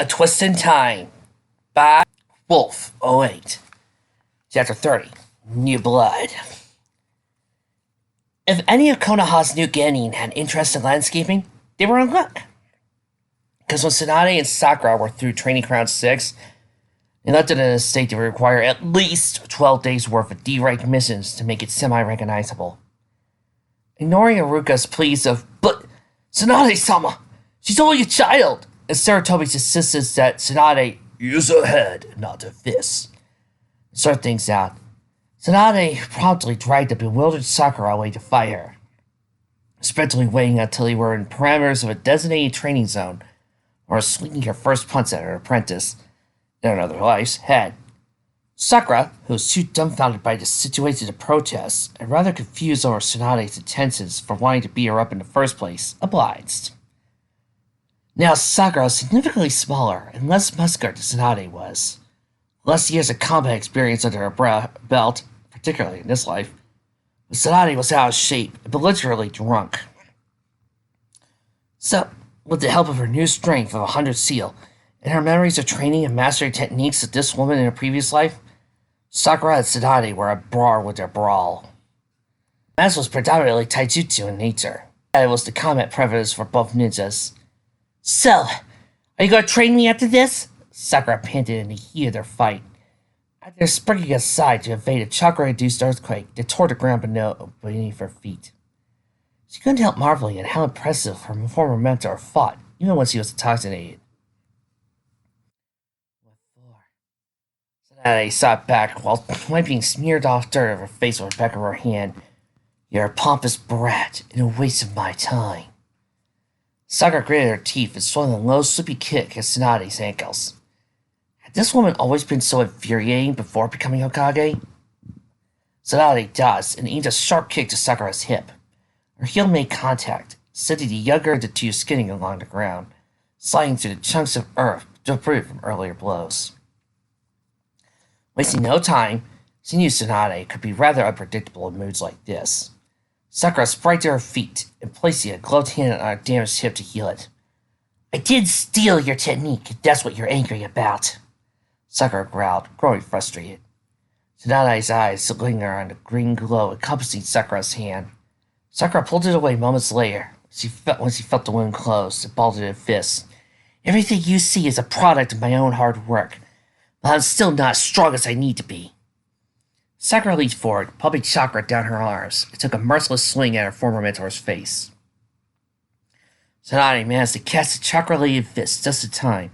A Twist in Time by Wolf08. Chapter 30. New Blood. If any of Konoha's new genin had interest in landscaping, they were in luck. Because when Tsunade and Sakura were through Training Ground 6, they left it in a state that would require at least 12 days' worth of D-rank missions to make it semi-recognizable. Ignoring Iruka's pleas of, "But Tsunade-sama, she's only a child," and Sarutobi's insistence that Tsunade use her head, not her fists. To sort things out, Tsunade promptly dragged the bewildered Sakura away to fight her, especially waiting until they were in parameters of a designated training zone, or swinging her first punch at her apprentice, in another life's head. Sakura, who was too dumbfounded by the situation to protest, and rather confused over Tsunade's intentions for wanting to beat her up in the first place, obliged. Now Sakura was significantly smaller and less muscular than Tsunade was. Less years of combat experience under her belt, particularly in this life, but Tsunade was out of shape and belligerently drunk. So, with the help of her new strength of 100 seal, and her memories of training and mastering techniques of this woman in a previous life, Sakura and Tsunade were at bar with their brawl. The match was predominantly taijutsu in nature. It was the combat preference for both ninjas. "So, are you going to train me after this?" Sakura panted in the heat of their fight, after springing aside to evade a chakra-induced earthquake that tore the ground beneath her feet. She couldn't help marveling at how impressive her former mentor fought, even when she was intoxicated. Tsunade sat back while wiping smeared off dirt of her face with the back of her hand. "You're a pompous brat and a waste of my time." Sakura gritted her teeth and swung a low, swoopy kick at Tsunade's ankles. Had this woman always been so infuriating before becoming Hokage? Tsunade dodged and aimed a sharp kick to Sakura's hip. Her heel made contact, sending the younger of the two skidding along the ground, sliding through the chunks of earth debris from earlier blows. Wasting no time, she knew Tsunade could be rather unpredictable in moods like this. Sakura sprang to her feet and placing a gloved hand on her damaged hip to heal it. "I did steal your technique, if that's what you're angry about," Sakura growled, growing frustrated. Tsunade's eyes linger on the green glow encompassing Sakura's hand. Sakura pulled it away moments later, when she felt the wound close and balled it in fists. "Everything you see is a product of my own hard work, but I'm still not as strong as I need to be." Sakura leaned forward, pumping chakra down her arms, and took a merciless swing at her former mentor's face. Tsunade managed to catch the chakra-laden fist just in time,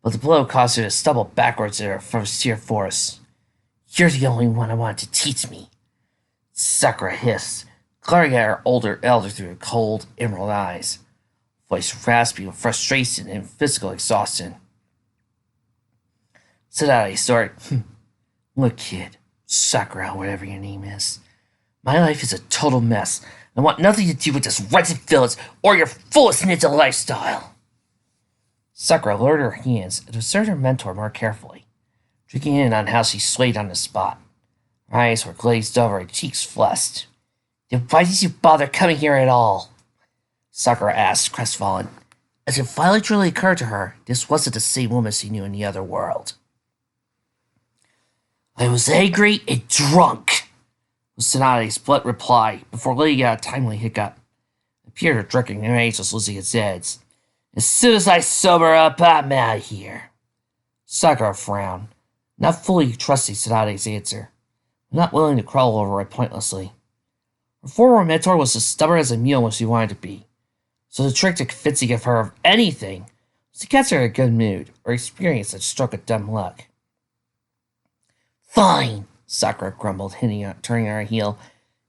but the blow caused her to stumble backwards from sheer force. "You're the only one I wanted to teach me," Sakura hissed, glaring at her older elder through her cold, emerald eyes, voice raspy with frustration and physical exhaustion. Tsunade snorted. "Look, kid, Sakura, whatever your name is, my life is a total mess. I want nothing to do with this wretched village or your foolish ninja lifestyle." Sakura lowered her hands and observed her mentor more carefully, drinking in on how she swayed on the spot. Her eyes were glazed over and cheeks flushed. "Then why did you bother coming here at all?" Sakura asked, crestfallen, as it finally truly occurred to her this wasn't the same woman she knew in the other world. "I was angry and drunk," was Tsunade's blunt reply before letting out a timely hiccup. It appeared her drinking rage was losing its edge. "As soon as I sober up, I'm out of here." Sakura frowned, not fully trusting Tsunade's answer, but not willing to crawl over it pointlessly. Her former mentor was as stubborn as a mule when she wanted to be, so the trick to convincing of her of anything was to catch her in a good mood or experience a stroke of dumb luck. "Fine," Sakura grumbled, turning on her heel.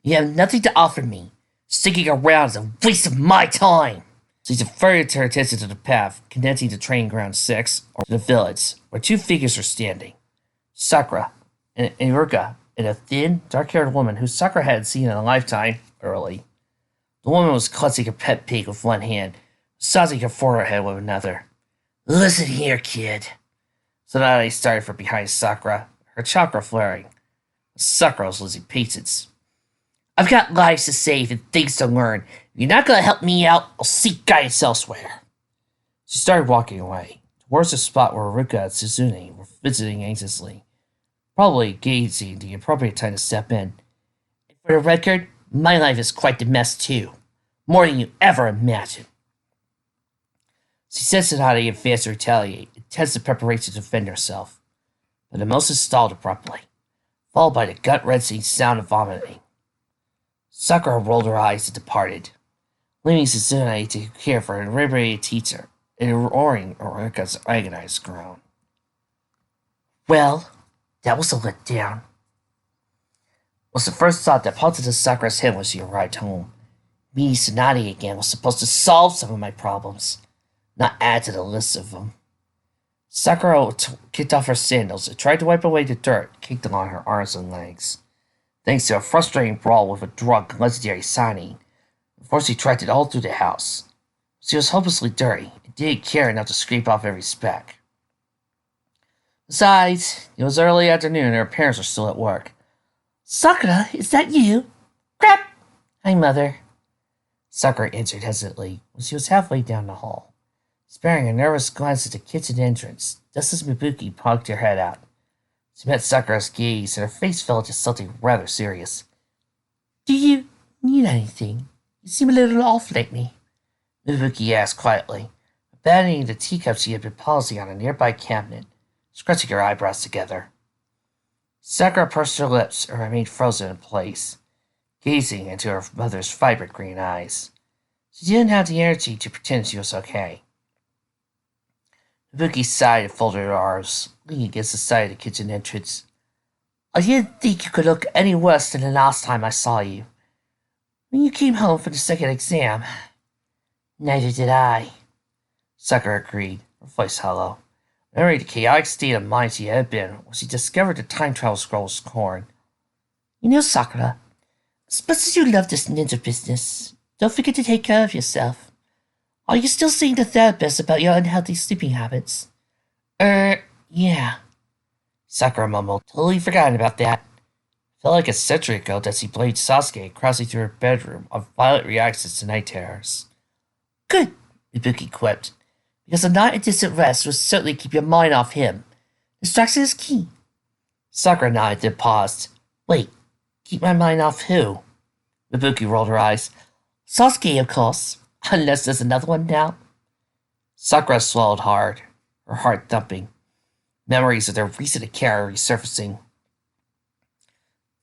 "You have nothing to offer me. Sticking around is a waste of my time." She diverted her attention to the path, condensing to Training Ground 6, or the village, where two figures were standing. Sakura and Iruka, and a thin, dark-haired woman who Sakura hadn't seen in a lifetime early. The woman was clutching her pet pig with one hand, massaging her forehead with another. "Listen here, kid." Tsunade started from behind Sakura, her chakra flaring. Sakura was losing patience. "I've got lives to save and things to learn. If you're not going to help me out, I'll seek guidance elsewhere." She started walking away, towards the spot where Ruka and Tsunade were visiting anxiously, probably gazing the appropriate time to step in. And for the record, my life is quite the mess too. More than you ever imagined. She said Tsunade advanced to retaliate, intense in preparation to defend herself. But the Mimosas stalled abruptly, followed by the gut-wrenching sound of vomiting. Sakura rolled her eyes and departed, leaving Tsunade to care for an inebriated teacher, ignoring Ruka's agonized groan. Well, that was a letdown, was the first thought that popped into Sakura's head when she arrived home. Meeting Tsunade again was supposed to solve some of my problems, not add to the list of them. Sakura kicked off her sandals and tried to wipe away the dirt caked along her arms and legs, thanks to a frustrating brawl with a drunk legendary Sani, before she tracked it all through the house. She was hopelessly dirty and didn't care enough to scrape off every speck. Besides, it was early afternoon and her parents were still at work. Sakura, is that you? Crap! Hi, Mother. Sakura answered hesitantly when she was halfway down the hall, sparing a nervous glance at the kitchen entrance, just as Mibuki poked her head out. She met Sakura's gaze, and her face fell into something rather serious. Do you need anything? You seem a little off lately, Mibuki asked quietly, abandoning the teacup she had been polishing on a nearby cabinet, scrunching her eyebrows together. Sakura pursed her lips and remained frozen in place, gazing into her mother's vibrant green eyes. She didn't have the energy to pretend she was okay. Mibuki sighed and folded her arms, leaning against the side of the kitchen entrance. I didn't think you could look any worse than the last time I saw you. When you came home for the second exam. Neither did I, Sakura agreed, her voice hollow, remembering the chaotic state of mind she had been when she discovered the time travel scroll's corn. You know, Sakura, as much as you love this ninja business, don't forget to take care of yourself. Are you still seeing the therapist about your unhealthy sleeping habits? Yeah. Sakura mumbled, totally forgotten about that. Felt like a century ago that she blamed Sasuke crossing through her bedroom of violent reactions to night terrors. Good, Ibuki quipped, because a night of distant rest would certainly keep your mind off him. Distraction is key. Sakura nodded, then paused. Wait, keep my mind off who? Ibuki rolled her eyes. Sasuke, of course, unless there's another one now. Sakura swallowed hard, her heart thumping, memories of their recent encounter resurfacing.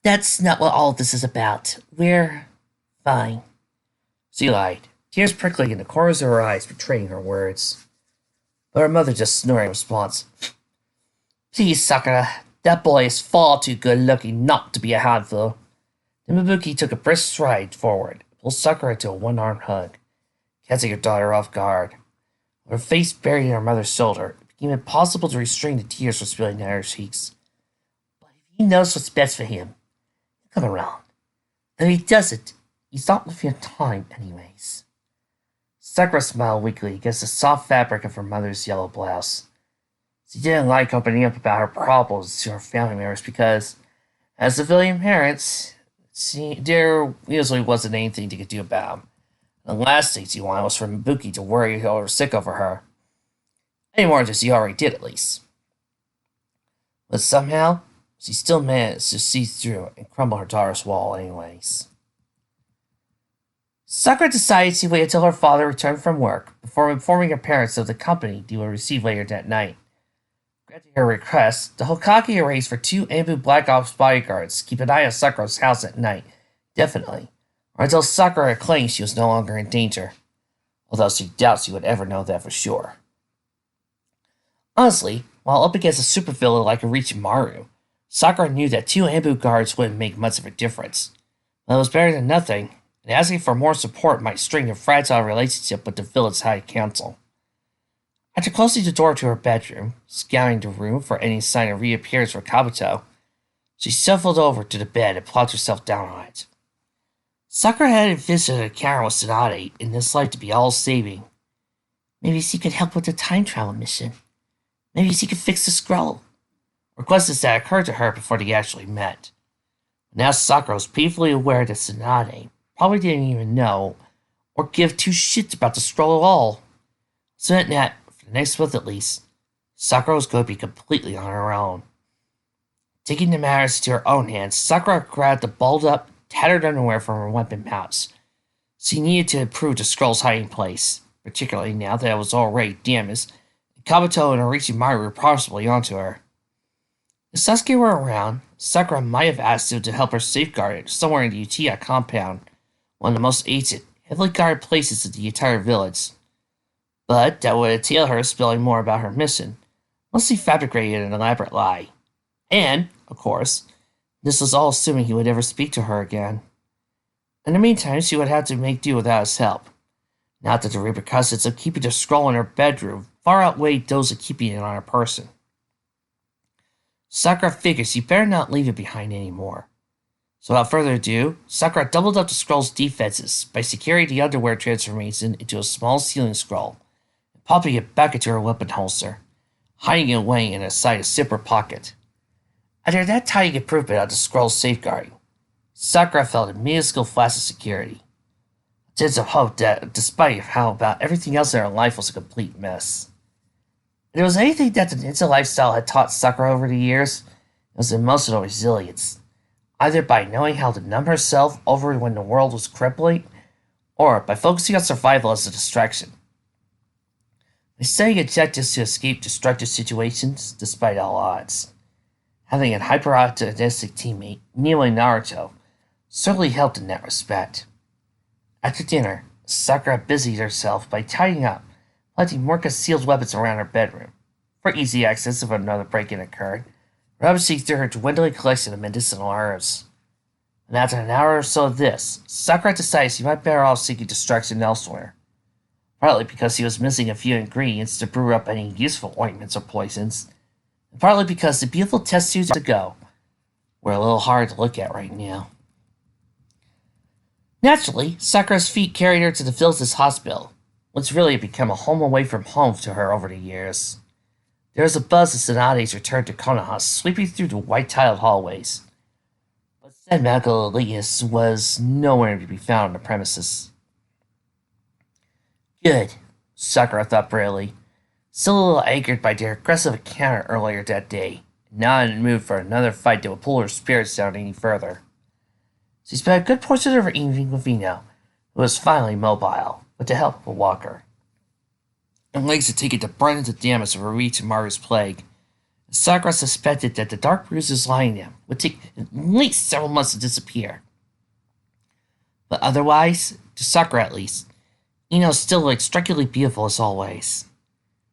That's not what all of this is about. We're fine. She lied, tears prickling in the corners of her eyes betraying her words. But her mother just snored in response. Please, Sakura, that boy is far too good-looking not to be a handful. Then Mibuki took a brisk stride forward, pulled Sakura into a one-armed hug, catching her daughter off guard. With her face buried in her mother's shoulder, it became impossible to restrain the tears from spilling down her cheeks. But if he knows what's best for him, he'll come around. Though he doesn't, he's not worth your time anyways. Sakura smiled weakly against the soft fabric of her mother's yellow blouse. She didn't like opening up about her problems to her family members because, as civilian parents, there usually wasn't anything they could do about them. The last thing she wanted was for Mibuki to worry or sick over her. Any more than she already did, at least. But somehow, she still managed to see through and crumble her daughter's wall anyways. Sakura decided to wait until her father returned from work before informing her parents of the company they would receive later that night. Granting her request, the Hokage arranged for 2 Ambu Black Ops bodyguards to keep an eye on Sakura's house at night, definitely, or until Sakura claimed she was no longer in danger, although she doubts she would ever know that for sure. Honestly, while up against a supervillain like Orochimaru, Sakura knew that 2 Ambu guards wouldn't make much of a difference, but it was better than nothing, and asking for more support might strain a fragile relationship with the village's high council. After closing the door to her bedroom, scouring the room for any sign of reappearance for Kabuto, she shuffled over to the bed and plopped herself down on it. Sakura had envisioned an encounter with Tsunade in this life to be all-saving. Maybe she could help with the time travel mission. Maybe she could fix the scroll. Requests that occurred to her before they actually met. Now Sakura was painfully aware that Tsunade probably didn't even know or give 2 shits about the scroll at all. So that, for the next month at least, Sakura was going to be completely on her own. Taking the matters into her own hands, Sakura grabbed the balled-up, tattered underwear from her weapon pouch. She needed to improve the scroll's hiding place, particularly now that it was already damaged, and Kabuto and Orochimaru were possibly onto her. If Sasuke were around, Sakura might have asked him to help her safeguard it somewhere in the Uchiha compound, one of the most ancient, heavily guarded places in the entire village. But that would entail her spilling more about her mission, unless he fabricated an elaborate lie. And, of course, this was all assuming he would ever speak to her again. In the meantime, she would have to make do without his help. Not that the repercussions of keeping the scroll in her bedroom far outweighed those of keeping it on her person. Sakura figured she better not leave it behind anymore. So without further ado, Sakura doubled up the scroll's defenses by securing the underwear transformation into a small sealing scroll, and popping it back into her weapon holster, hiding it away in a side zipper pocket. After that tiny improvement on the scroll's safeguarding, Sakura felt a minuscule flash of security. A sense of hope that, despite how about everything else in her life was a complete mess. If there was anything that the ninja lifestyle had taught Sakura over the years, it was emotional resilience, either by knowing how to numb herself over when the world was crippling, or by focusing on survival as a distraction. By setting objectives to escape destructive situations despite all odds. Having a hyper-optimistic teammate, Neo and Naruto, certainly helped in that respect. After dinner, Sakura busied herself by tidying up, planting more concealed weapons around her bedroom, for easy access if another break-in occurred, rummaging through her dwindling collection of medicinal herbs. And after an hour or so of this, Sakura decided she might better off seeking distraction elsewhere. Partly because she was missing a few ingredients to brew up any useful ointments or poisons, and partly because the beautiful test tubes to go were a little hard to look at right now. Naturally, Sakura's feet carried her to the village's hospital, which really had become a home away from home to her over the years. There was a buzz of Tsunade's return to Konoha sweeping through the white-tiled hallways, but said medical elitist was nowhere to be found on the premises. Good, Sakura thought bravely, still a little angered by their aggressive encounter earlier that day, and not in the mood for another fight that would pull her spirits down any further. She spent a good portion of her evening with Ino, who was finally mobile, with the help of a walker. And legs had taken the brunt of the damage of Orochimaru's plague, and Sakura suspected that the dark bruises lying them would take at least several months to disappear. But otherwise, to Sakura at least, Ino still looked strikingly beautiful as always.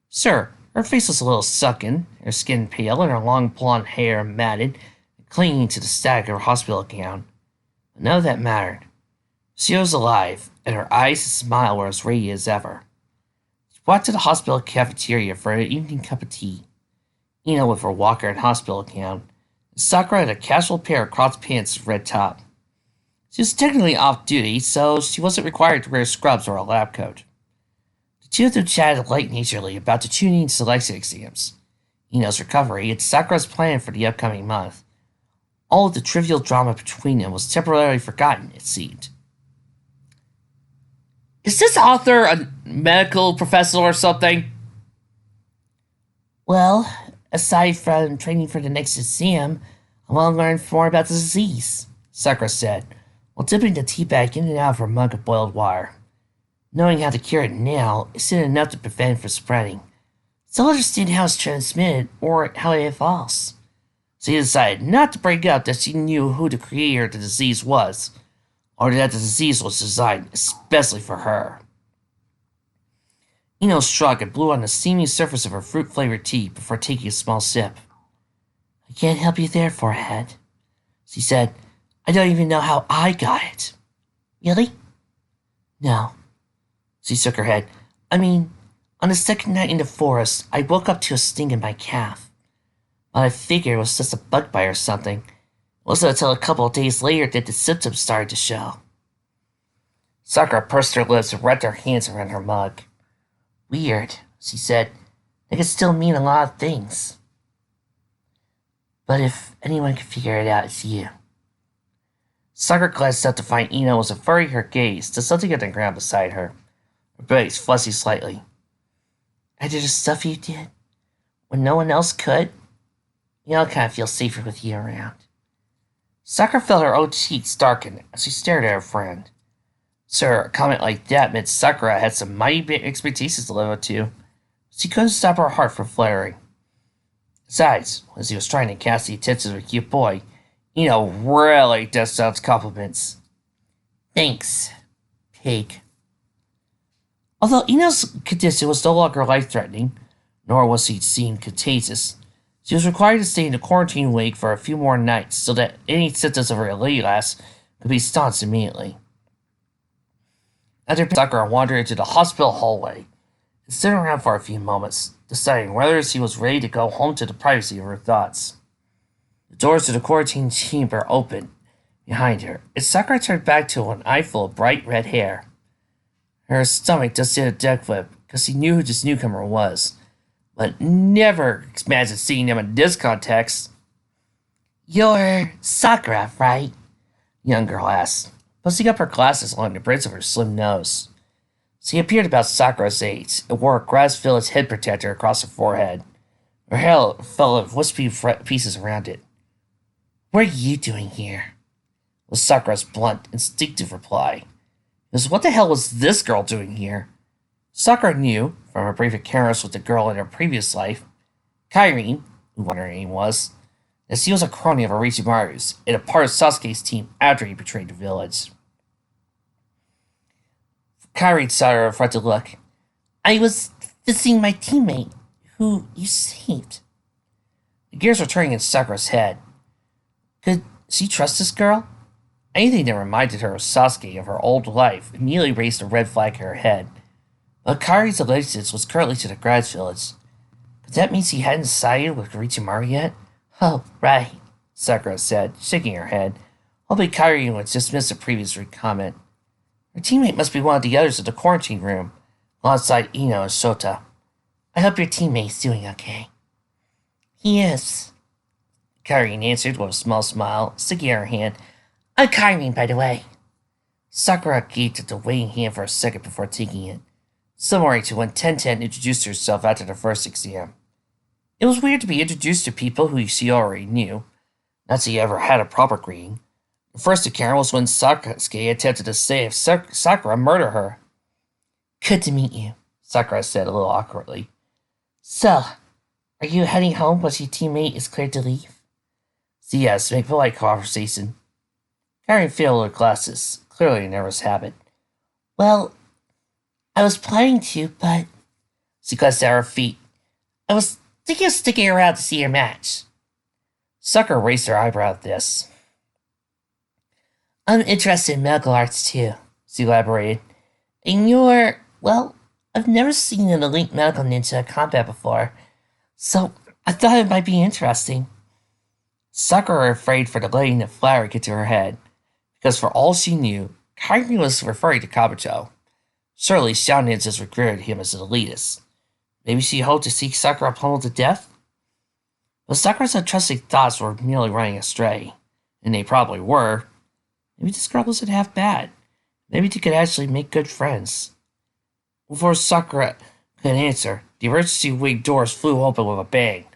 Sure, her face was a little sunken, her skin pale, and her long blonde hair matted and clinging to the stack of her hospital gown. But none of that mattered. She was alive, and her eyes and smile were as radiant as ever. She walked to the hospital cafeteria for an evening cup of tea, Ino with her walker and hospital gown, and Sakura had a casual pair of cropped pants and red top. She was technically off duty, so she wasn't required to wear scrubs or a lab coat. The two of them chatted light-naturedly about the tuning and selection exams, Ino's recovery, and Sakura's plan for the upcoming month. All of the trivial drama between them was temporarily forgotten, it seemed. Is this author a medical professor or something? Well, aside from training for the next exam, I want to learn more about the disease, Sakura said, while dipping the tea bag in and out of her mug of boiled water. Knowing how to cure it now isn't enough to prevent it from spreading. Still understand how it's transmitted or how it evolves. So he decided not to bring up that she knew who the creator of the disease was, or that the disease was designed especially for her. Ino shrugged and blew on the steamy surface of her fruit-flavored tea before taking a small sip. I can't help you there, forehead, she said. I don't even know how I got it. Really? No. She shook her head. I mean, on the second night in the forest, I woke up to a sting in my calf. But I figured it was just a bug bite or something. It wasn't until a couple of days later that the symptoms started to show. Sakura pursed her lips and wrapped her hands around her mug. Weird, she said. It could still mean a lot of things. But if anyone can figure it out, it's you. Sakura glanced up to find Ino was averting her gaze to something on the ground beside her. Her face flushed slightly. After the stuff you did? when no one else could? You know, I kind of feel safer with you around. Sakura felt her own cheeks darken as she stared at her friend. Sir, a comment like that meant Sakura had some mighty big expectations to live up to. She couldn't stop her heart from fluttering. Besides, as he was trying to cast the attention of a cute boy, Ino really dished out compliments. Thanks, pig. Although Ino's condition was no longer life-threatening, nor was he seen contagious, she was required to stay in the quarantine wing for a few more nights so that any symptoms of her relapse could be staunched immediately. After Sakura wandered into the hospital hallway and stood around for a few moments, deciding whether she was ready to go home to the privacy of her thoughts. The doors to the quarantine chamber opened behind her, and Sakura turned back to an eyeful of bright red hair. Her stomach just did a death flip because she knew who this newcomer was, but never imagined seeing him in this context. You're Sakura, right? The young girl asked, pussing up her glasses along the bridge of her slim nose. She appeared about Sakura's age and wore a grass-village head protector across her forehead. Her hair fell in wispy pieces around it. What are you doing here? Was Sakura's blunt, instinctive reply. Because what the hell was this girl doing here? Sakura knew, from her brief encounters with the girl in her previous life, Kyrene, who her name was, that she was a crony of Orochimaru's and a part of Sasuke's team after he betrayed the village. Kyrene saw her affronted look. I was visiting my teammate, who you saved. The gears were turning in Sakura's head. Could she trust this girl? Anything that reminded her of Sasuke of her old life immediately raised a red flag in her head. But Kyrie's allegiance was currently to the Grass Village. Could that mean she hadn't sided with Orochimaru yet? Oh, right, Sakura said, shaking her head, hoping Kyrie would dismiss the previous comment. Her teammate must be one of the others in the quarantine room, alongside Ino and Shota. I hope your teammate's doing okay. He is, Kyrie answered with a small smile, sticking out her hand. I'm Kyrie, by the way. Sakura gaped at the waiting hand for a second before taking it, similar to when Tenten introduced herself after the first exam. It was weird to be introduced to people who she already knew, not that she ever had a proper greeting. The first encounter was when Sasuke attempted to save Sakura murder her. Good to meet you, Sakura said a little awkwardly. So, are you heading home once your teammate is cleared to leave? She asked to make polite conversation. Karen filled her glasses, clearly a nervous habit. Well, I was planning to, but... She glanced at her feet. I was thinking of sticking around to see your match. Sakura raised her eyebrow at this. I'm interested in medical arts too, she elaborated. And you're, well, I've never seen an elite medical ninja in combat before, so I thought it might be interesting. Sakura was afraid for the letting the flower get to her head, because for all she knew, Kairi was referring to Kabuto. Surely Shadow Ninjas regarded him as an elitist. Maybe she hoped to see Sakura pummeled to death? But Sakura's untrusting thoughts were merely running astray, and they probably were. Maybe this girl wasn't half bad. Maybe they could actually make good friends. Before Sakura could answer, the emergency wing doors flew open with a bang.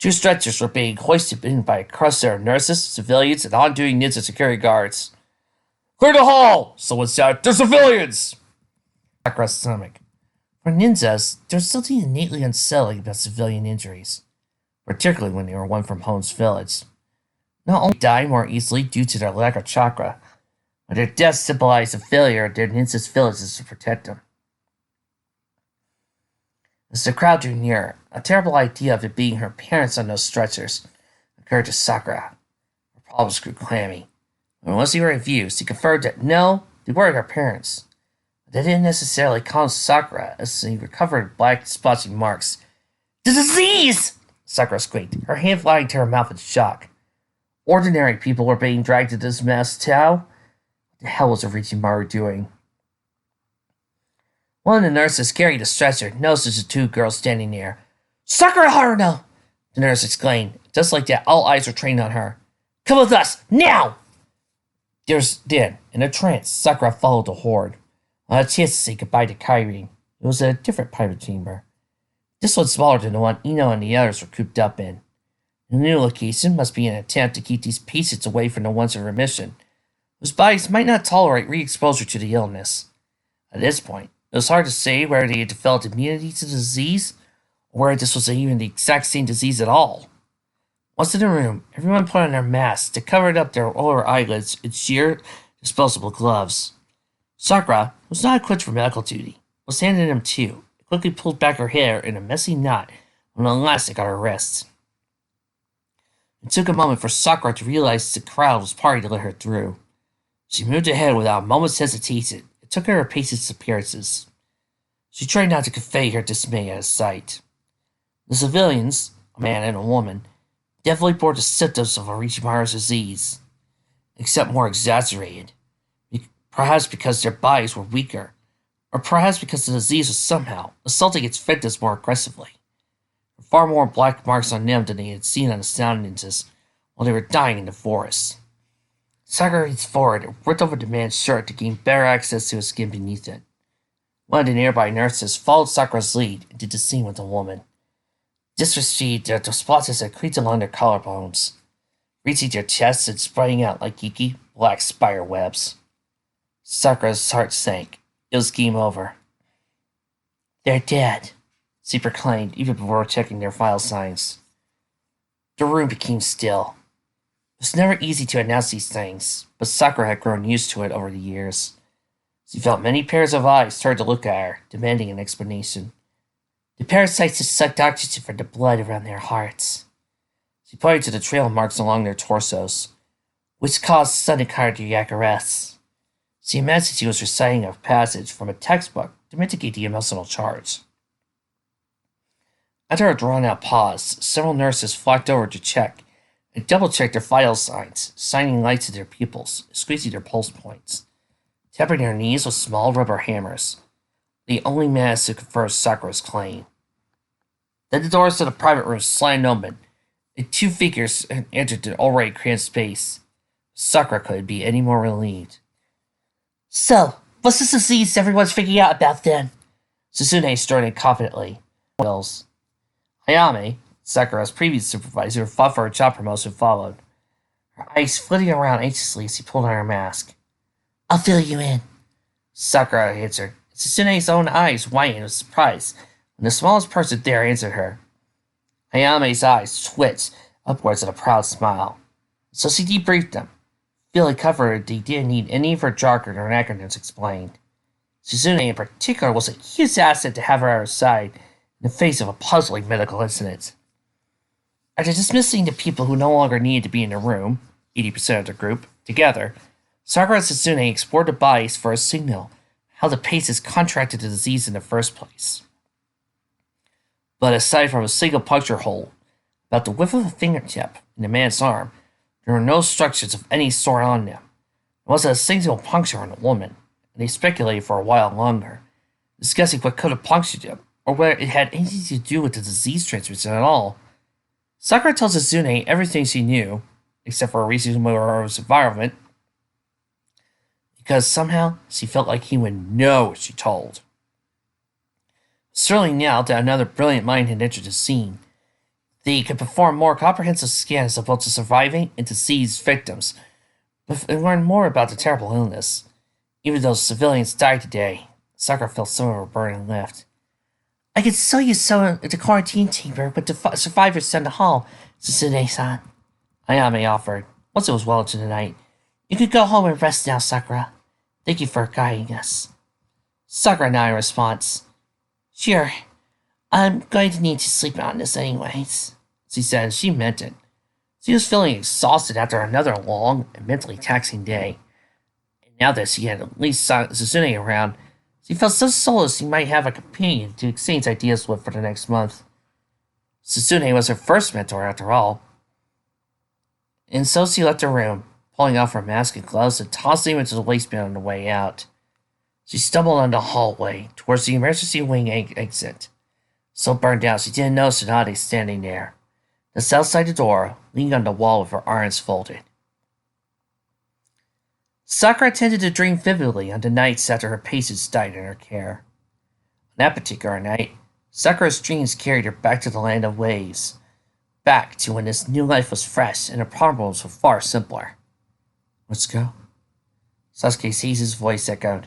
2 stretchers were being hoisted in by a cluster of nurses, civilians, and on-duty ninja security guards. Clear the hall! Someone shouted. They're civilians! Sakura's stomach. For ninjas, there's something innately unsettling about civilian injuries, particularly when they were won from home's village. Not only die more easily due to their lack of chakra, but their death symbolized the failure of their ninja's villages to protect them. As the crowd drew nearer, a terrible idea of it being her parents on those stretchers occurred to Sakura. Her palms grew clammy. When once they were in view, she confirmed that no, they weren't her parents. But that didn't necessarily calm Sakura as she recovered black splotching marks. The disease! Sakura squeaked, her hand flying to her mouth in shock. Ordinary people were being dragged into this mess, too. What the hell was Orochimaru doing? One of the nurses carrying the stretcher noticed the 2 girls standing near. Sakura Haruno! The nurse exclaimed. Just like that, all eyes were trained on her. Come with us, now! Then, in a trance, Sakura followed the horde. On a chance to say goodbye to Kairi. It was a different private chamber. This one's smaller than the one Ino and the others were cooped up in. The new location must be an attempt to keep these patients away from the ones in remission, whose bodies might not tolerate re-exposure to the illness. At this point, it was hard to say whether they had developed immunity to the disease, or whether this was even the exact same disease at all. Once in the room, everyone put on their masks to cover up their lower eyelids in sheer, disposable gloves. Sakura, who was not equipped for medical duty, was handed them two, and quickly pulled back her hair in a messy knot on an elastic at her wrists. It took a moment for Sakura to realize the crowd was party to let her through. She moved ahead without a moment's hesitation. It took her patient's appearances. She tried not to convey her dismay at his sight. The civilians, a man and a woman, definitely bore the symptoms of Orochimaru's disease, except more exaggerated. Perhaps because their bodies were weaker, or perhaps because the disease was somehow assaulting its victims more aggressively. Far more black marks on them than they had seen on the sound ninjas while they were dying in the forest. Sakura reached forward and ripped over the man's shirt to gain better access to his skin beneath it. One of the nearby nurses followed Sakura's lead and did the same with the woman. Just received the spots that creaked along their collarbones, reaching their chests and spreading out like geeky black spider webs. Sakura's heart sank. It was game over. "They're dead," she proclaimed even before checking their vital signs. The room became still. It was never easy to announce these things, but Sakura had grown used to it over the years. She felt many pairs of eyes turn to look at her, demanding an explanation. The parasites had sucked oxygen from the blood around their hearts. She pointed to the trail marks along their torsos, which caused sudden cardiac arrests. She imagined she was reciting a passage from a textbook to mitigate the emotional charge. After a drawn-out pause, several nurses flocked over to check and double-checked their vital signs, shining lights to their pupils, squeezing their pulse points, tapping their knees with small rubber hammers, the only means to confirm Sakura's claim. Then the doors to the private room slammed open, and two figures entered the already cramped space. Sakura couldn't be any more relieved. "So, what's this disease everyone's freaking out about then?" Tsunade started confidently. Hayame, Sakura's previous supervisor who fought for her job promotion, followed, her eyes flitting around anxiously as she pulled on her mask. "I'll fill you in," Sakura answered. Tsunade's own eyes widened with surprise when the smallest person there answered her. Hayame's eyes twitched upwards in a proud smile, so she debriefed them, feeling comforted they didn't need any of her jargon or acronyms explained. Tsunade in particular was a huge asset to have her at her side in the face of a puzzling medical incident. After dismissing the people who no longer needed to be in the room, 80% of the group, together, Sakura and Tsunade explored the bodies for a signal how the patients contracted the disease in the first place. But aside from a single puncture hole, about the width of a fingertip in the man's arm, there were no structures of any sort on them. There wasn't a single puncture on the woman, and they speculated for a while longer, discussing what could have punctured him, or whether it had anything to do with the disease transmission at all. Sakura tells Tsunade everything she knew, except for Orochimaru's environment, because somehow she felt like he would know what she told. Certainly now that another brilliant mind had entered the scene, they could perform more comprehensive scans of both the surviving and deceased victims, and learn more about the terrible illness. Even though civilians died today, Sakura felt some of her burden lift. "I could show you some of the quarantine chamber with the survivors in the hall," Tsunade-san, Hayame offered, once it was well into the night. "You could go home and rest now, Sakura. Thank you for guiding us." Sakura nodded in response. "Sure, I'm going to need to sleep on this anyways," she said, and she meant it. She was feeling exhausted after another long and mentally taxing day. And now that she had at least Tsunade around, she felt so soulless she might have a companion to exchange ideas with for the next month. Tsunade was her first mentor, after all. And so she left the room, pulling off her mask and gloves and tossing them into the waistband on the way out. She stumbled on the hallway towards the emergency wing exit, so burned out she didn't know Tsunade standing there, just outside the door, leaning on the wall with her arms folded. Sakura tended to dream vividly on the nights after her patients died in her care. On that particular night, Sakura's dreams carried her back to the land of waves, back to when this new life was fresh and her problems were far simpler. Let's go. Sasuke sees his voice echoed,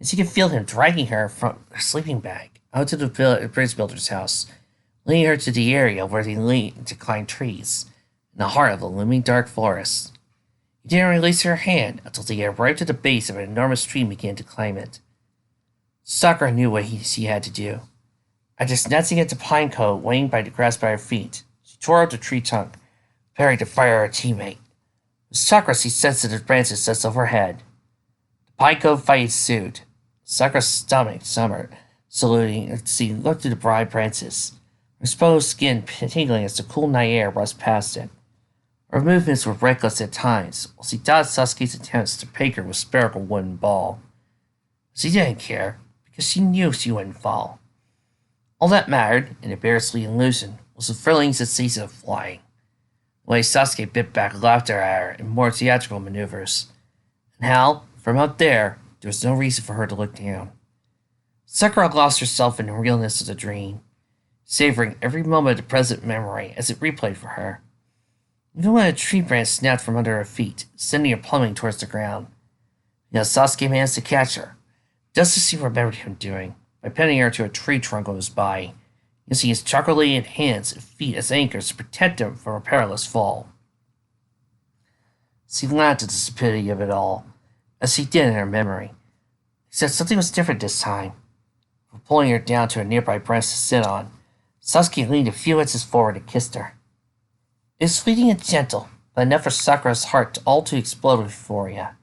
as he could feel him dragging her from her sleeping bag out to the bridge builder's house, leading her to the area where they leaned to climb trees, in the heart of the looming dark forest. He didn't release her hand until they arrived at the base of an enormous tree and began to climb it. Sakura knew what she had to do. After snatching at the pine cone waiting by the grass by her feet, she tore out the tree trunk, preparing to fire her teammate. With Sakura, she sensitive branches just overhead. The pine cone fight ensued. Sakura's stomach summered, saluting as she looked through the bright branches, her exposed skin tingling as the cool night air rushed past it. Her movements were reckless at times, while she dodged Sasuke's attempts to peg her with spherical wooden ball. She didn't care, because she knew she wouldn't fall. All that mattered, and embarrassingly illusion, was the thrilling sensation of flying. The way Sasuke bit back laughter at her in more theatrical maneuvers, and how, from up there was no reason for her to look down. Sakura lost herself in the realness of the dream, savoring every moment of the present memory as it replayed for her. Even when a tree branch snapped from under her feet, sending her plummeting towards the ground. Yet Sasuke managed to catch her, just as he remembered him doing, by pinning her to a tree trunk on his body, using his chocolate hands and feet as anchors to protect him from a perilous fall. She laughed at the stupidity of it all, as she did in her memory, except something was different this time. For pulling her down to a nearby branch to sit on, Sasuke leaned a few inches forward and kissed her. It was fleeting and gentle, but enough for Sakura's heart all to explode with euphoria.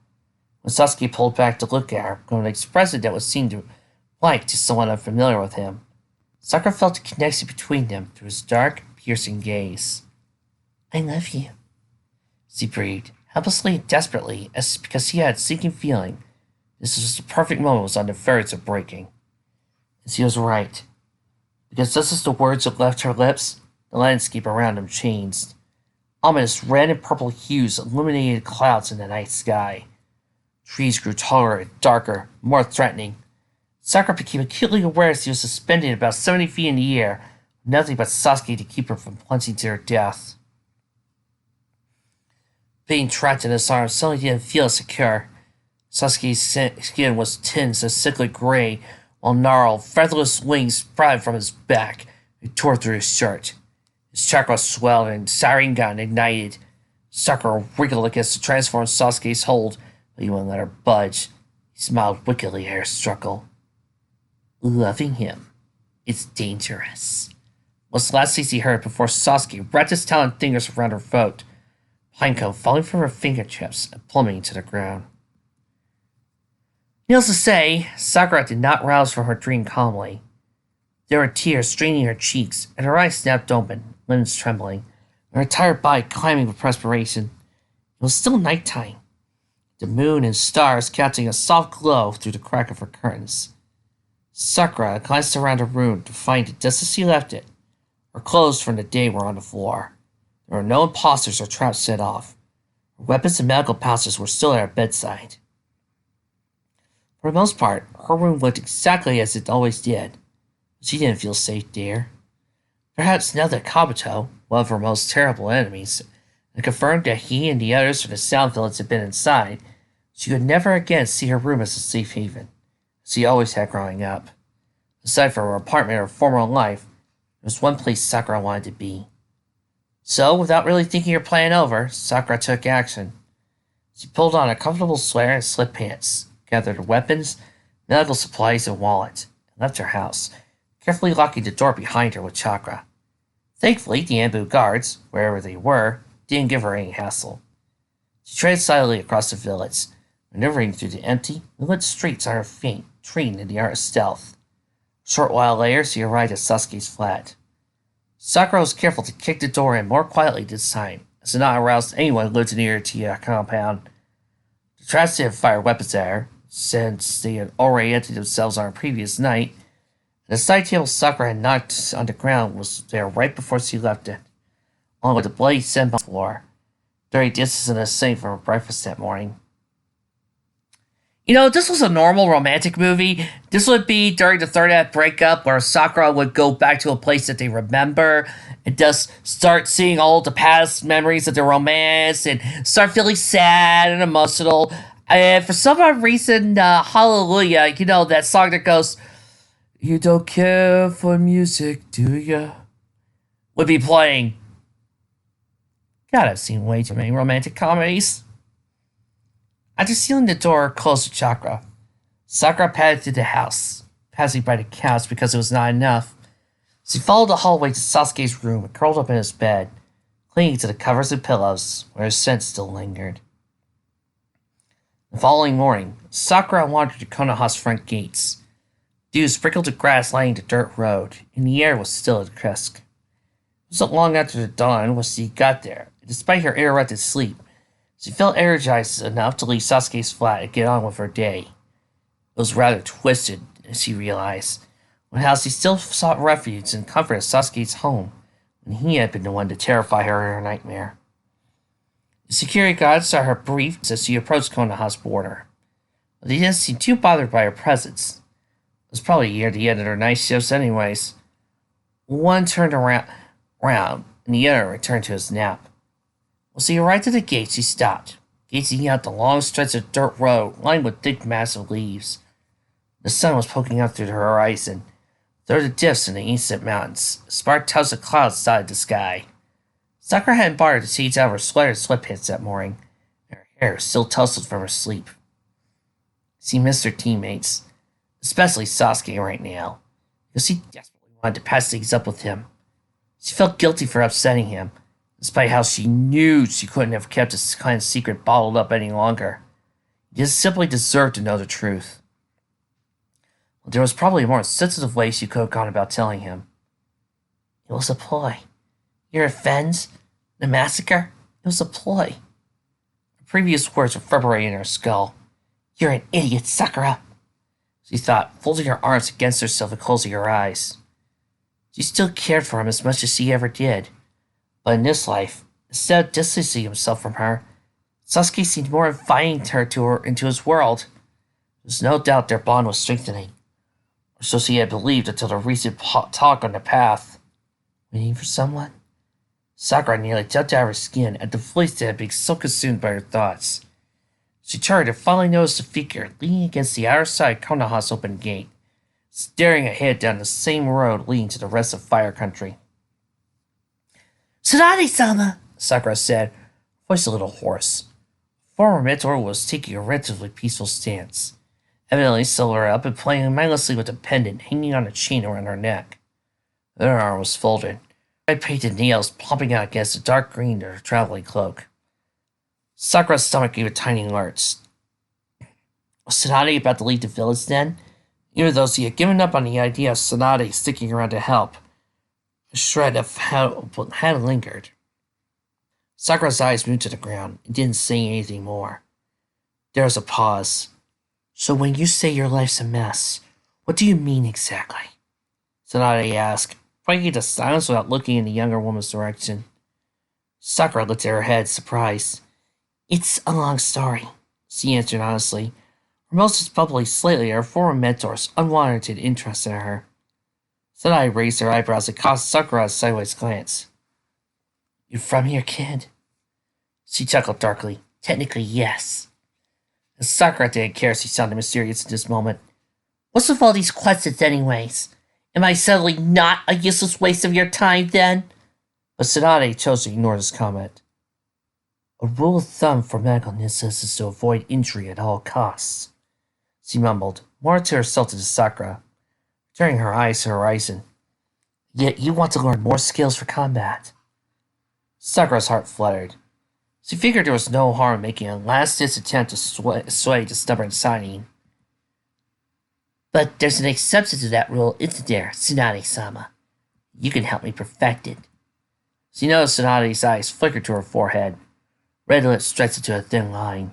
When Sasuke pulled back to look at her, with an expression that would seem to blank to someone unfamiliar with him, Sakura felt a connection between them through his dark, piercing gaze. I love you, she breathed, helplessly and desperately, as because she had a sinking feeling this was the perfect moment was on the verge of breaking. And she was right, because just as the words had left her lips, the landscape around them changed. Ominous red and purple hues illuminated clouds in the night sky. Trees grew taller and darker, more threatening. Sakura became acutely aware as she was suspended about 70 feet in the air, with nothing but Sasuke to keep her from plunging to her death. Being trapped in his arms suddenly didn't feel secure. Sasuke's skin was tinged a sickly gray, while gnarled, featherless wings spread from his back and tore through his shirt. His chakra swelled and Sharingan ignited. Sakura wriggled against the transformed Sasuke's hold, but he wouldn't let her budge. He smiled wickedly at her struggle. Loving him is dangerous, was the last thing she heard before Sasuke wrapped his taloned fingers around her throat, pinecone falling from her fingertips and plummeting to the ground. Needless to say, Sakura did not rouse from her dream calmly. There were tears straining her cheeks, and her eyes snapped open, limbs trembling, and her tired body climbing with perspiration. It was still nighttime, the moon and stars casting a soft glow through the crack of her curtains. Sakura glanced around her room to find it just as she left it. Her clothes from the day were on the floor. There were no imposters or traps set off. Her weapons and medical pouches were still at her bedside. For the most part, her room looked exactly as it always did. She didn't feel safe there. Perhaps now that Kabuto, one of her most terrible enemies, had confirmed that he and the others from the Sound Village had been inside, she would never again see her room as a safe haven, as she always had growing up. Aside from her apartment or former life, there was one place Sakura wanted to be. So, without really thinking her plan over, Sakura took action. She pulled on a comfortable sweater and slip pants, gathered her weapons, medical supplies, and wallet, and left her house, carefully locking the door behind her with chakra. Thankfully, the Ambu guards, wherever they were, didn't give her any hassle. She treaded silently across the village, maneuvering through the empty, lit streets on her feet, trained in the art of stealth. A short while later, she arrived at Sasuke's flat. Sakura was careful to kick the door in more quietly this time, as to not arouse anyone who lived near the compound. The traps didn't fire weapons at her, since they had already emptied themselves on a previous night, and the side table Sakura had knocked on the ground was there right before she left it, along with the bloody scent on the floor, dirty dishes in the sink from her breakfast that morning. This was a normal romantic movie. This would be during the third act breakup where Sakura would go back to a place that they remember and just start seeing all the past memories of their romance and start feeling sad and emotional. And for some odd reason, Hallelujah, that song that goes, "You don't care for music, do ya?" would be playing. God, I've seen way too many romantic comedies. After sealing the door closed to Chakra, Sakura padded through the house, passing by the couch because it was not enough. She followed the hallway to Sasuke's room and curled up in his bed, clinging to the covers and pillows where his scent still lingered. The following morning, Sakura wandered to Konoha's front gates. Dew sprinkled the grass lining the dirt road, and the air was still at crisp. It wasn't long after the dawn when she got there, and despite her interrupted sleep, she felt energized enough to leave Sasuke's flat and get on with her day. It was rather twisted, as she realized, when how she still sought refuge and comfort at Sasuke's home, when he had been the one to terrify her in her nightmare. The security guards saw her briefed as she approached Konoha's border, but they didn't seem too bothered by her presence. It was probably near the end of her night shifts anyways. One turned around, and the other returned to his nap. When she arrived at the gate, she stopped, gazing out the long stretch of dirt road lined with thick, massive leaves. The sun was poking out through the horizon. There were the dips in the ancient mountains. Spark tufts of clouds dotted the sky. Sakura hadn't bothered to change out of her sweater and sweatpants that morning, and her hair was still tousled from her sleep. She missed her teammates, especially Sasuke right now, because she desperately wanted to patch things up with him. She felt guilty for upsetting him, despite how she knew she couldn't have kept his kind of secret bottled up any longer. He just simply deserved to know the truth. But there was probably a more sensitive way she could have gone about telling him. It was a ploy. Your revenge? The massacre? It was a ploy. The previous words reverberated in her skull. You're an idiot, Sakura, she thought, folding her arms against herself and closing her eyes. She still cared for him as much as she ever did. But in this life, instead of distancing himself from her, Sasuke seemed more inviting her into his world. There was no doubt their bond was strengthening, or so she had believed until the recent talk on the path. Waiting for someone? Sakura nearly jumped out of her skin at the voice that had been so consumed by her thoughts. She turned and finally noticed a figure leaning against the outer side of Konoha's open gate, staring ahead down the same road leading to the rest of Fire Country. Tsunade-sama, Sakura said, voice a little hoarse. Former mentor was taking a relatively peaceful stance, evidently silhouetted up and playing mindlessly with a pendant hanging on a chain around her neck. Her arm was folded, red painted nails plopping out against the dark green of her traveling cloak. Sakura's stomach gave a tiny lurch. Was Tsunade about to leave the village then? Even though she had given up on the idea of Tsunade sticking around to help, a shred of hope had lingered. Sakura's eyes moved to the ground and didn't say anything more. There was a pause. So when you say your life's a mess, what do you mean exactly? Tsunade asked, breaking the silence without looking in the younger woman's direction. Sakura looked at her head, surprised. It's a long story, she answered honestly. Her mouth was bubbly slightly at her former mentor's unwarranted interest in her. Tsunade raised her eyebrows and caught Sakura a sideways glance. You're from here, kid? She chuckled darkly. Technically, yes. And Sakura didn't care if she sounded mysterious in this moment. What's with all these questions anyways? Am I suddenly not a useless waste of your time then? But Tsunade chose to ignore this comment. A rule of thumb for medical necessities is to avoid injury at all costs, she mumbled, more to herself than to Sakura, turning her eyes to the horizon. Yet you want to learn more skills for combat. Sakura's heart fluttered. She figured there was no harm in making a last-ditch attempt to sway the stubborn Sanin. But there's an exception to that rule, isn't there, Tsunade-sama? You can help me perfect it. She noticed Tsunade's eyes flickered to her forehead. Red lips stretched into a thin line.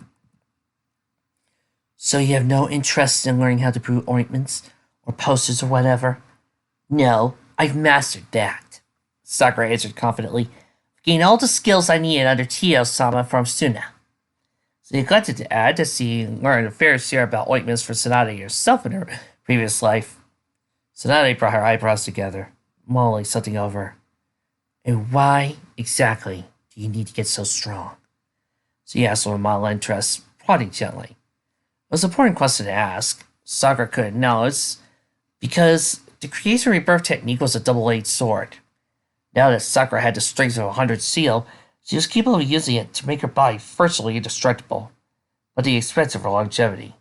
So you have no interest in learning how to brew ointments, or potions, or whatever? No, I've mastered that, Sakura answered confidently. I've gained all the skills I needed under Tio-sama from Suna. So you neglected to add that she learned a fair share about ointments for Tsunade herself in her previous life. Tsunade brought her eyebrows together, mulling something over. And why exactly do you need to get so strong? She asked with a mild interest, prodding gently. It was an important question to ask. Sakura couldn't know. It's because the creation rebirth technique was a double-edged sword. Now that Sakura had the strength of a 100 seal, she was capable of using it to make her body virtually indestructible, but at the expense of her longevity.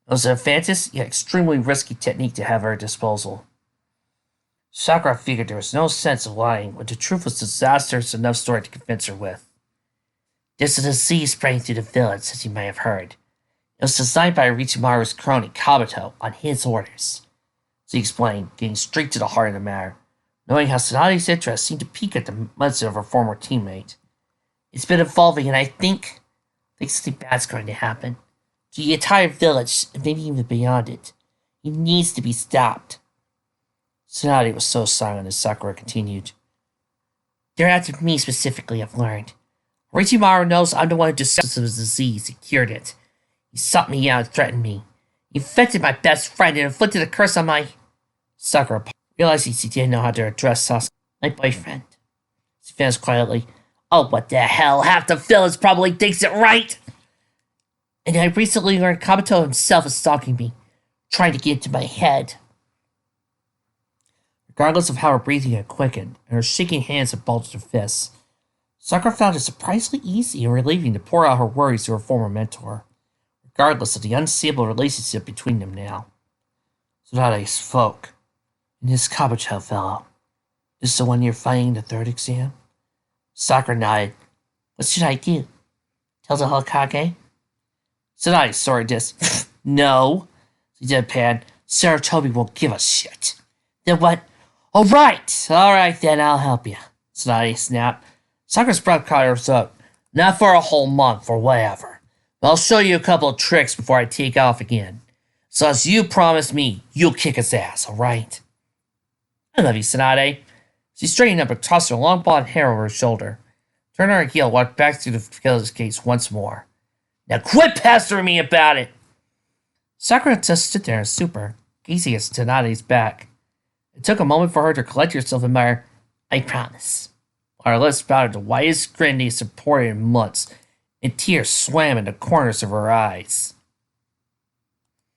It was an advanced yet extremely risky technique to have at her disposal. Sakura figured there was no sense of lying when the truth was disastrous enough story to convince her with. There's a disease spreading through the village, as you may have heard. It was designed by Orochimaru's crony, Kabuto, on his orders. She explained, getting straight to the heart of the matter, knowing how Tsunade's interest seemed to pique at the mention of her former teammate. It's been evolving, and I think something bad's going to happen. To the entire village, and maybe even beyond it. It needs to be stopped. Tsunade was so silent as Sakura continued. They're after me specifically, I've learned. Orochimaru knows I'm the one who discovered the disease and cured it. He sought me out and threatened me. He infected my best friend and inflicted a curse on my... Sakura realizing she didn't know how to address Sasuke. My boyfriend. She finished quietly. Oh, what the hell? Half the village probably thinks it right! And I recently learned Kabuto himself is stalking me, trying to get into my head. Regardless of how her breathing had quickened, and her shaking hands had bulged her fists, Sakura found it surprisingly easy and relieving to pour out her worries to her former mentor, regardless of the unstable relationship between them now. Tsunade spoke. And this Kabuto fellow, is the one you're fighting in the third exam? Sakura nodded. What should I do? Tell the Hokage? Tsunade sorry this. No, she deadpanned. Sarutobi won't give a shit. Then what? Alright then, I'll help you. Tsunade snapped. Sakura's breath caught herself. Not for a whole month or whatever. But I'll show you a couple of tricks before I take off again. So as you promised me, you'll kick his ass, alright? I love you, Tsunade. She straightened up and tossed her long blonde hair over her shoulder. Turned on her heel, walked back through the village gates once more. Now quit pestering me about it! Sakura just stood there in stupor, gazing at Tsunade's back. It took a moment for her to collect herself and mutter, I promise. While her lips spouted the widest grin they supported in months, and tears swam in the corners of her eyes.